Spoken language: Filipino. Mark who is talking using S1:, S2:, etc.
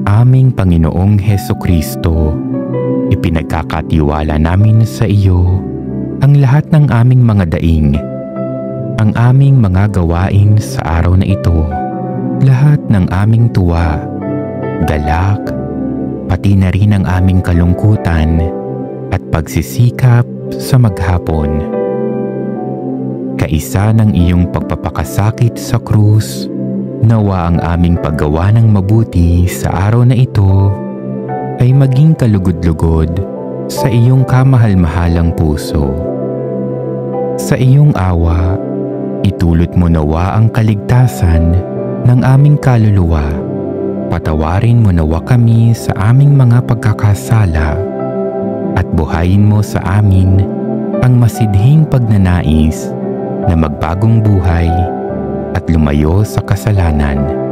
S1: Aming Panginoong Hesukristo, ipinagkakatiwala namin sa iyo ang lahat ng aming mga daing, ang aming mga gawain sa araw na ito, lahat ng aming tuwa, galak, pati na rin ang aming kalungkutan at pagsisikap sa maghapon. Kaisa ng iyong pagpapakasakit sa krus, nawa ang aming paggawa ng mabuti sa araw na ito ay maging kalugod-lugod sa iyong kamahal-mahalang puso. Sa iyong awa, itulot mo nawa ang kaligtasan ng aming kaluluwa. Patawarin mo nawa kami sa aming mga pagkakasala at buhayin mo sa amin ang masidhing pagnanais na magbagong buhay at lumayo sa kasalanan.